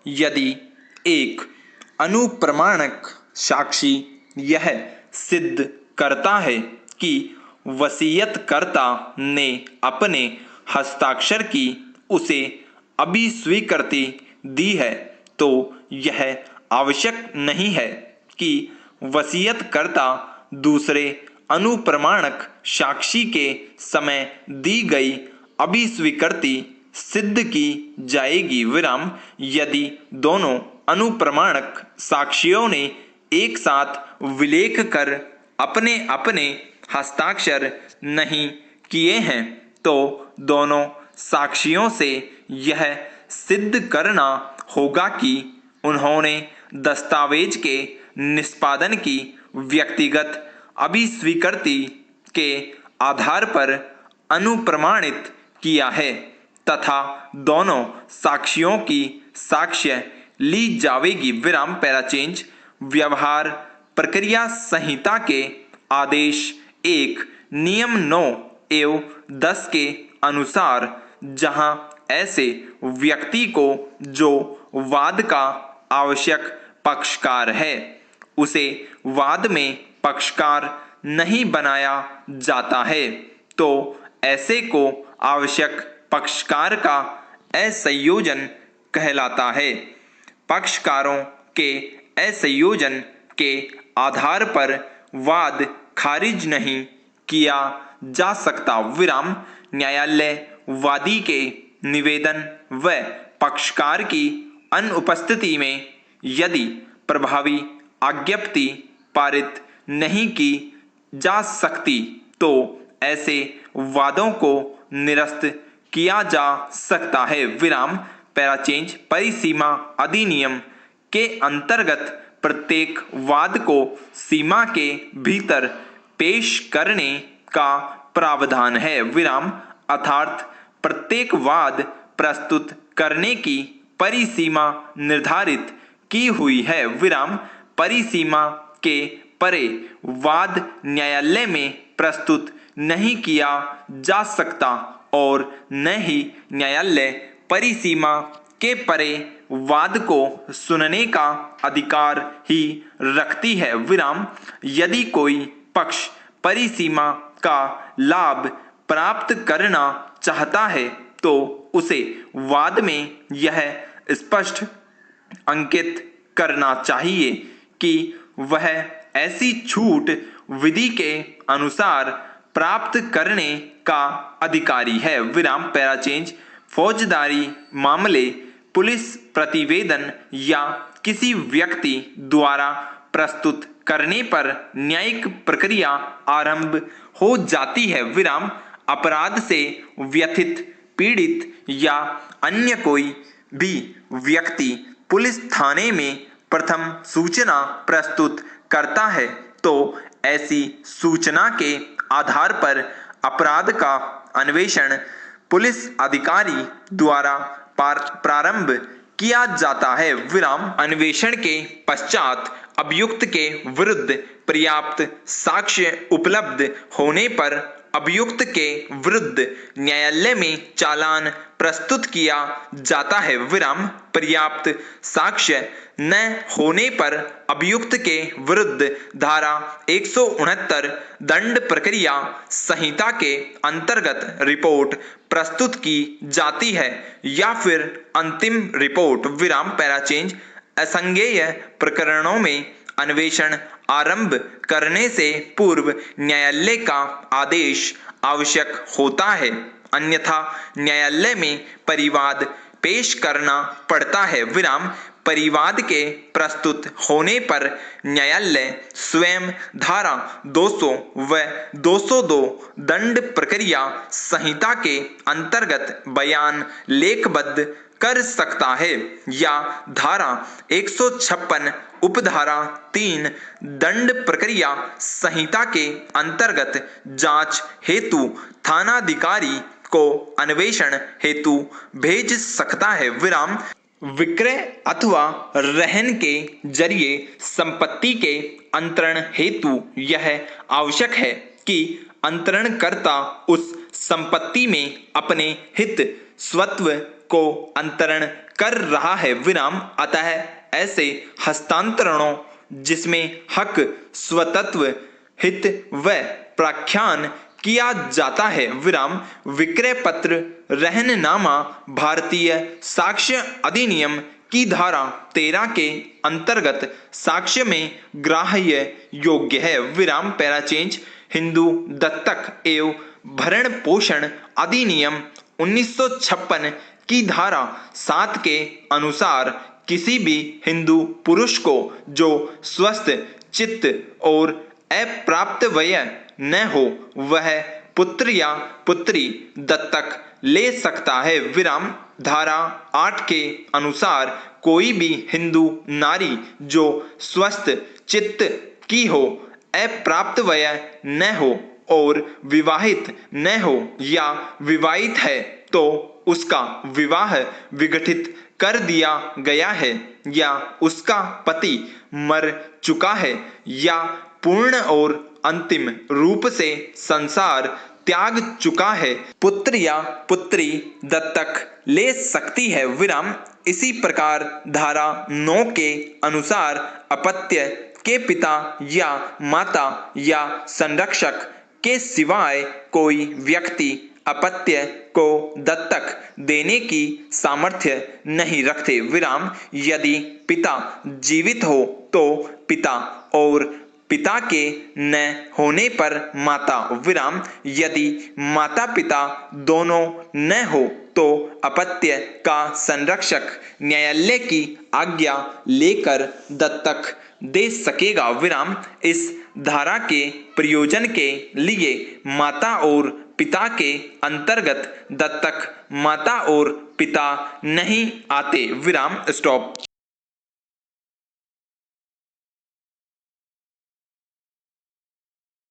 यदि एक अनुप्रमाणक साक्षी यह सिद्ध करता है कि वसीयतकर्ता ने अपने हस्ताक्षर की उसे अभिस्वीकृति दी है, तो यह आवश्यक नहीं है कि वसीयतकर्ता दूसरे अनुप्रमाणक साक्षी के समय दी गई अभिस्वीकृति सिद्ध की जाएगी। विराम यदि दोनों अनुप्रमाणक साक्षियों ने एक साथ विलेख कर अपने अपने हस्ताक्षर नहीं किए हैं, तो दोनों साक्षियों से यह सिद्ध करना होगा कि उन्होंने दस्तावेज के निष्पादन की व्यक्तिगत अभिस्वीकृति के आधार पर अनुप्रमाणित किया है तथा दोनों साक्षियों की साक्ष्य ली जावेगी। विराम पैराचेंज व्यवहार प्रक्रिया संहिता के आदेश 1 नियम 9 एवं 10 के अनुसार जहां ऐसे व्यक्ति को जो वाद का आवश्यक पक्षकार है उसे वाद में पक्षकार नहीं बनाया जाता है, तो ऐसे को आवश्यक पक्षकार का असंयोजन कहलाता है। पक्षकारों के असंयोजन के आधार पर वाद खारिज नहीं किया जा सकता। विराम न्यायालय वादी के निवेदन व पक्षकार की अनुपस्थिति में यदि प्रभावी आज्ञप्ति पारित नहीं की जा सकती, तो ऐसे वादों को निरस्त किया जा सकता है। विराम पैराचेंज परिसीमा अधिनियम के अंतर्गत प्रत्येक वाद को सीमा के भीतर पेश करने का प्रावधान है। विराम अर्थात प्रत्येक वाद प्रस्तुत करने की परिसीमा निर्धारित की हुई है। विराम परिसीमा के परे वाद न्यायालय में प्रस्तुत नहीं किया जा सकता और न ही न्यायालय परिसीमा के परे वाद को सुनने का अधिकार ही रखती है। विराम यदि कोई पक्ष परिसीमा का लाभ प्राप्त करना चाहता है, तो उसे वाद में यह स्पष्ट अंकित करना चाहिए कि वह ऐसी छूट विधि के अनुसार प्राप्त करने का अधिकारी है। विराम पैराचेंज फौजदारी मामले पुलिस प्रतिवेदन या किसी व्यक्ति द्वारा प्रस्तुत करने पर न्यायिक प्रक्रिया आरंभ हो जाती है। विराम अपराध से व्यथित पीड़ित या अन्य कोई भी व्यक्ति पुलिस थाने में प्रथम सूचना प्रस्तुत करता है, तो ऐसी सूचना के आधार पर अपराध का अन्वेषण पुलिस अधिकारी द्वारा प्रारंभ किया जाता है। विराम अन्वेषण के पश्चात अभियुक्त के विरुद्ध पर्याप्त साक्ष्य उपलब्ध होने पर अभियुक्त के विरुद्ध न्यायालय में चालान प्रस्तुत किया जाता है। विराम पर्याप्त साक्ष्य न होने पर अभियुक्त के विरुद्ध धारा 169 दंड प्रक्रिया संहिता के अंतर्गत रिपोर्ट प्रस्तुत की जाती है या फिर अंतिम रिपोर्ट। विराम पैराचेंज असंज्ञेय प्रकरणों में अन्वेषण आरंभ करने से पूर्व न्यायालय का आदेश आवश्यक होता है, अन्यथा न्यायालय में परिवाद पेश करना पड़ता है। विराम परिवाद के प्रस्तुत होने पर न्यायालय स्वयं धारा 200 व 202 दंड प्रक्रिया संहिता के अंतर्गत बयान लेखबद्ध कर सकता है या धारा 156 उपधारा 3 दंड प्रक्रिया संहिता के अंतर्गत जांच हेतु थानाधिकारी को अन्वेषण हेतु भेज सकता है। विराम विक्रय अथवा रहन के जरिए संपत्ति के अंतरण हेतु यह आवश्यक है कि अंतरणकर्ता उस संपत्ति में अपने हित स्वत्व को अंतरण कर रहा है विराम। अतः ऐसे हस्तांतरणों जिसमें हक, स्वतत्व, हित व प्रख्यान किया जाता है विराम, विक्रय पत्र, रहननामा भारतीय साक्ष्य अधिनियम की धारा 13 के अंतर्गत साक्ष्य में ग्राह्य योग्य है विराम। पैराचेंज हिंदू दत्तक एवं भरण पोषण अधिनियम 1956 की धारा 7 के अनुसार किसी भी हिंदू पुरुष को जो स्वस्थ चित्त और अप्राप्त वय न हो वह पुत्र या पुत्री दत्तक ले सकता है विराम। धारा 8 के अनुसार कोई भी हिंदू नारी जो स्वस्थ चित्त की हो, अप्राप्त वय न हो और विवाहित न हो या विवाहित है तो उसका विवाह विघटित कर दिया गया है या उसका पति मर चुका है या पूर्ण और अंतिम रूप से संसार त्याग चुका है, पुत्र या पुत्री दत्तक ले सकती है विराम। इसी प्रकार धारा 9 के अनुसार अपत्य के पिता या माता या संरक्षक के सिवाय कोई व्यक्ति अपत्य को दत्तक देने की सामर्थ्य नहीं रखते विराम। यदि पिता जीवित हो तो पिता और पिता के न होने पर माता विराम। यदि माता पिता दोनों न हो तो अपत्य का संरक्षक न्यायालय की आज्ञा लेकर दत्तक दे सकेगा विराम। इस धारा के प्रयोजन के लिए माता और पिता के अंतर्गत दत्तक माता और पिता नहीं आते विराम। स्टॉप।